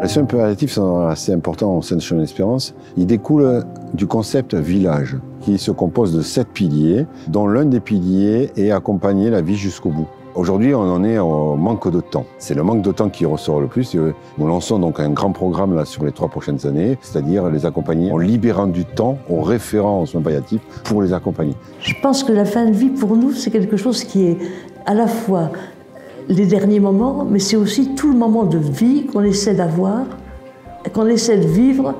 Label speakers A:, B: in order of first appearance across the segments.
A: Les soins palliatifs sont assez importants au sein de Chemin d'Espérance. Ils découlent du concept village, qui se compose de 7 piliers, dont l'un des piliers est accompagner la vie jusqu'au bout. Aujourd'hui, on en est au manque de temps. C'est le manque de temps qui ressort le plus. Nous lançons donc un grand programme là, sur les 3 prochaines années, c'est-à-dire les accompagner en libérant du temps aux référents aux soins palliatifs pour les accompagner.
B: Je pense que la fin de vie, pour nous, c'est quelque chose qui est à la fois les derniers moments, mais c'est aussi tout le moment de vie qu'on essaie d'avoir, qu'on essaie de vivre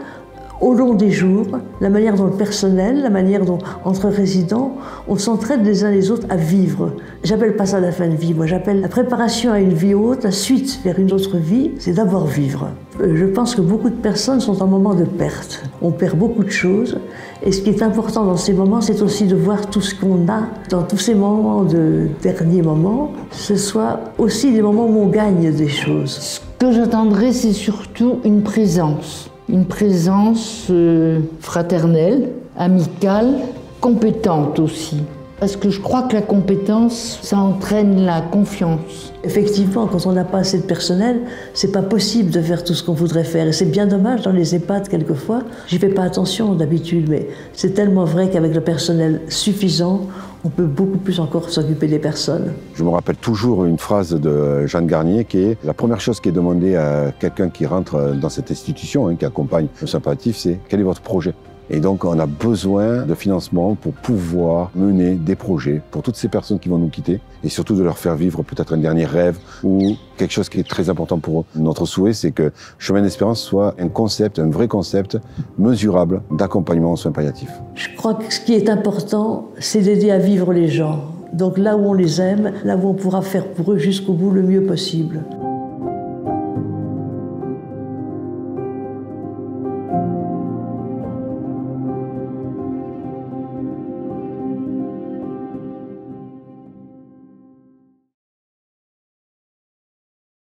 B: au long des jours, la manière dont le personnel, la manière dont, entre résidents, on s'entraide les uns les autres à vivre. J'appelle pas ça la fin de vie, moi j'appelle la préparation à une vie haute, la suite vers une autre vie, c'est d'abord vivre. Je pense que beaucoup de personnes sont en moment de perte. On perd beaucoup de choses, et ce qui est important dans ces moments, c'est aussi de voir tout ce qu'on a dans tous ces moments de derniers moments, ce soit aussi des moments où on gagne des choses.
C: Ce que j'attendrai, c'est surtout une présence fraternelle, amicale, compétente aussi. Parce que je crois que la compétence, ça entraîne la confiance.
B: Effectivement, quand on n'a pas assez de personnel, c'est pas possible de faire tout ce qu'on voudrait faire. Et c'est bien dommage dans les EHPAD, quelquefois. J'y fais pas attention d'habitude, mais c'est tellement vrai qu'avec le personnel suffisant, on peut beaucoup plus encore s'occuper des personnes.
A: Je me rappelle toujours une phrase de Jeanne Garnier qui est la première chose qui est demandée à quelqu'un qui rentre dans cette institution, qui accompagne le soin palliatif, c'est quel est votre projet ? Et donc, on a besoin de financement pour pouvoir mener des projets pour toutes ces personnes qui vont nous quitter et surtout de leur faire vivre peut-être un dernier rêve ou quelque chose qui est très important pour eux. Notre souhait, c'est que Chemin d'Espérance soit un concept, un vrai concept mesurable d'accompagnement aux soins palliatifs.
B: Je crois que ce qui est important, c'est d'aider à vivre les gens. Donc là où on les aime, là où on pourra faire pour eux jusqu'au bout le mieux possible.